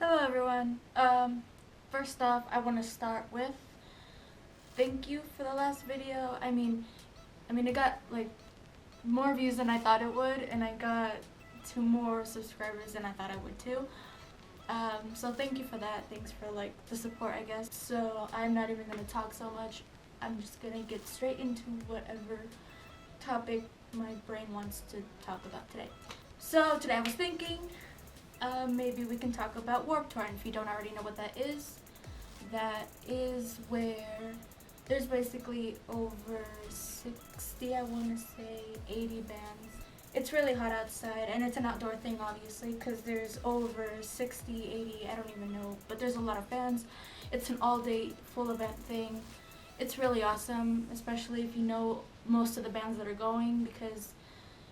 Hello everyone. First off, I want to start with thank you for the last video. It got like more views than I thought it would, and I got two more subscribers than I thought I would too. So thank you for that. Thanks for like the support, I guess. So I'm not even gonna talk so much. I'm just gonna get straight into whatever topic my brain wants to talk about today. So today I was thinking maybe we can talk about Warped Tour. And if you don't already know what that is where there's basically over 60, I want to say 80 bands. It's really hot outside, and it's an outdoor thing obviously because there's over 60, 80, I don't even know, but there's a lot of bands. It's an all-day full event thing. It's really awesome, especially if you know most of the bands that are going, because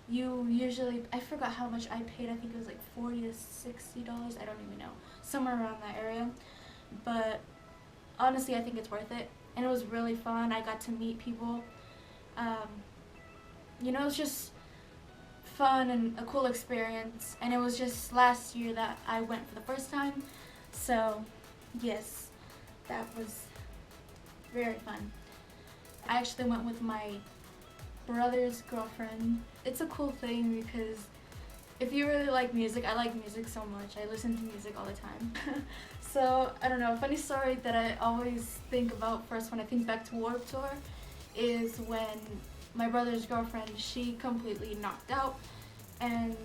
you usually, I forgot how much I paid, I think it was like $40 to $60, I don't even know, somewhere around that area, but honestly I think it's worth it, and it was really fun. I got to meet people, it's just fun and a cool experience, and it was just last year that I went for the first time, so yes, that was very fun. I actually went with my brother's girlfriend. It's a cool thing because if you really like music, I like music so much. I listen to music all the time. So, I don't know, a funny story that I always think about first when I think back to Warped Tour is when my brother's girlfriend, she completely knocked out, and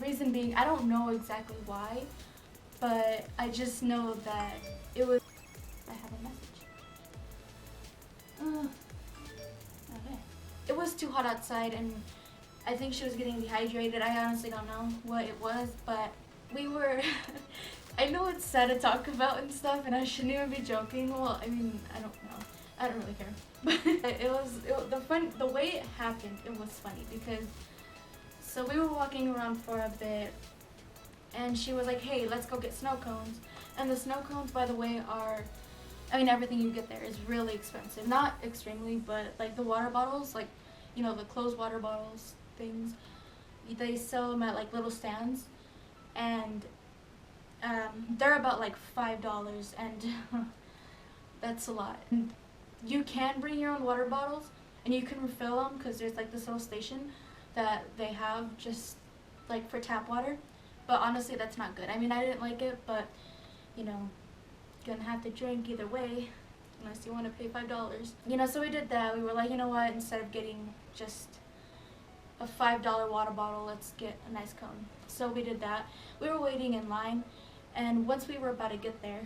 reason being, I don't know exactly why, but I just know that it was, I have a message. Okay. It was too hot outside, and I think she was getting dehydrated. I honestly don't know what it was, but we were I know it's sad to talk about and stuff, and I shouldn't even be joking. Well, I mean, I don't know. I don't really care. But the way it happened, it was funny because, so we were walking around for a bit, and she was like, hey, let's go get snow cones. And the snow cones, by the way, are, everything you get there is really expensive. Not extremely, but like the water bottles, like, the closed water bottles things, they sell them at like little stands, and they're about like $5, and that's a lot. And you can bring your own water bottles, and you can refill them because there's like this little station that they have just like for tap water, but honestly that's not good. I didn't like it, but gonna have to drink either way unless you want to pay $5. So we did that. We were like, you know what, instead of getting just a $5 water bottle, let's get a nice cone. So we did that. We were waiting in line, and once we were about to get there,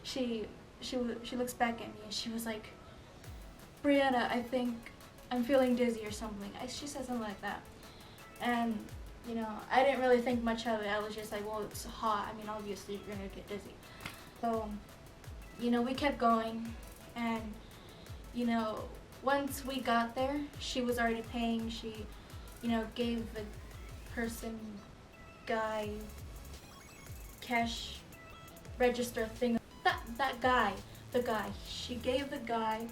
she looks back at me and she was like, Brianna, I think I'm feeling dizzy or something. She said something like that. And I didn't really think much of it. I was just like, well, it's hot. Obviously you're gonna get dizzy. So, we kept going, and once we got there, she was already paying. She, gave the guy, cash register thing. The guy. She gave the guy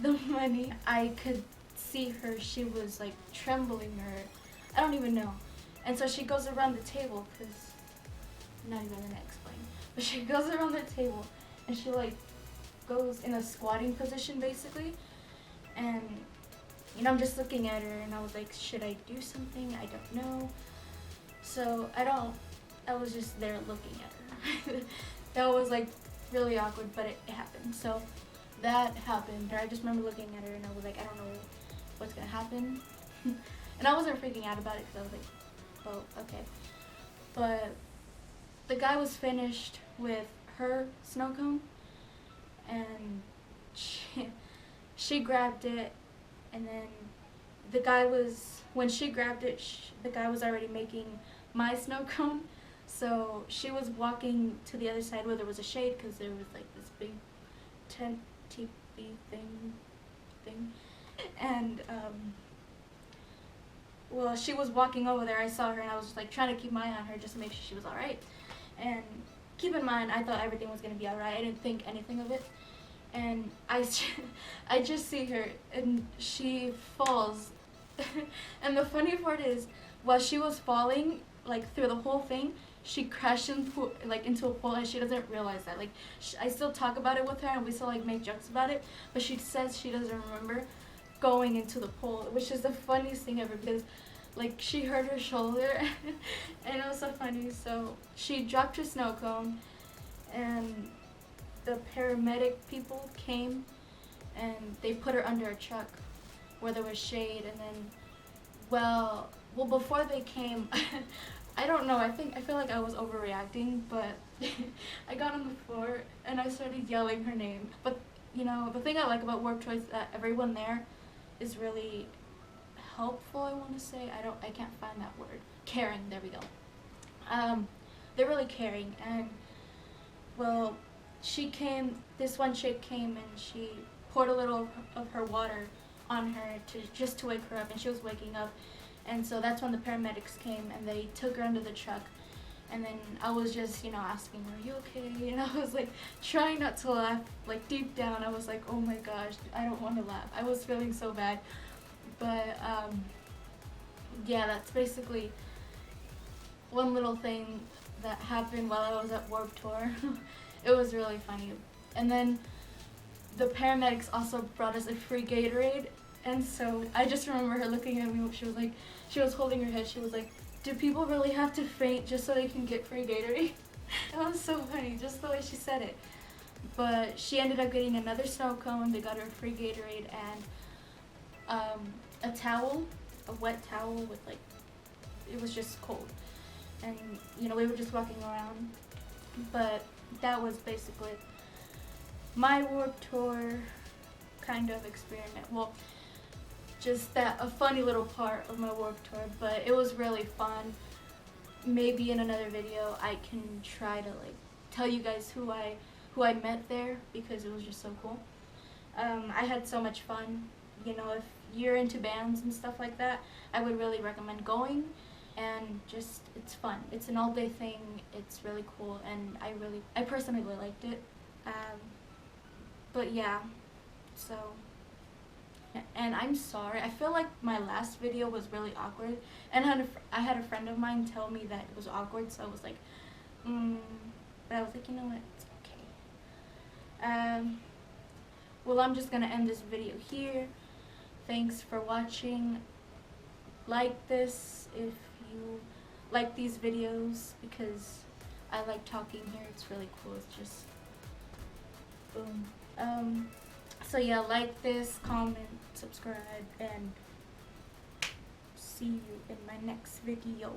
the money. I could see her. She was like trembling, or I don't even know. And so she goes around the table, because I'm not even gonna explain. But she goes around the table, and she like goes in a squatting position basically, and I'm just looking at her, and I was like, should I do something? I don't know. So I was just there looking at her. That was like really awkward, but it happened. So that happened. I just remember looking at her, and I was like, I don't know what's gonna happen. And I wasn't freaking out about it because I was like, well, okay. But the guy was finished with her snow cone, and she grabbed it, and then when she grabbed it, the guy was already making my snow cone. So she was walking to the other side where there was a shade, because there was like this big tent teepee thing. And well, she was walking over there. I saw her, and I was just like trying to keep my eye on her just to make sure she was all right. And keep in mind, I thought everything was gonna be all right. I didn't think anything of it. And I just see her, and she falls. And the funny part is, while she was falling, like through the whole thing, she crashed into a pole, and she doesn't realize that. Like, I still talk about it with her, and we still like make jokes about it, but she says she doesn't remember going into the pole, which is the funniest thing ever, because like she hurt her shoulder and it was so funny. So she dropped her snow cone, and the paramedic people came and they put her under a truck where there was shade. And then well before they came I don't know, I feel like I was overreacting, but I got on the floor and I started yelling her name. But you know, the thing I like about Warped Tour is that everyone there is really helpful, I want to say. I can't find that word. Caring, there we go. They're really caring. And well, this one chick came and she poured a little of her water on her just to wake her up, and she was waking up. And so that's when the paramedics came and they took her under the truck. And then I was just, you know, asking her, "Are you okay?" And I was like trying not to laugh. Like deep down I was like, oh my gosh, I don't want to laugh. I was feeling so bad. But yeah, that's basically one little thing that happened while I was at Warped Tour. It was really funny. And then the paramedics also brought us a free Gatorade. And so I just remember her looking at me. She was holding her head. She was like, "Do people really have to faint just so they can get free Gatorade?" It was so funny, just the way she said it. But she ended up getting another snow cone. They got her a free Gatorade and a towel, a wet towel with like, it was just cold. And you know, we were just walking around. But that was basically my Warped Tour kind of experiment. Well, just a funny little part of my Warped Tour, but it was really fun. Maybe in another video I can try to like tell you guys who I met there, because it was just so cool. I had so much fun. You know, if you're into bands and stuff like that, I would really recommend going. And just, it's fun. It's an all-day thing. It's really cool, and I personally really liked it. But yeah, so, and I'm sorry. I feel like my last video was really awkward, and I had a friend of mine tell me that it was awkward, so I was like, but I was like, you know what, it's okay. Well, I'm just gonna end this video here. Thanks for watching. Like this if you like these videos, because I like talking here. It's really cool. It's just boom. So yeah, like this, comment, subscribe, and see you in my next video.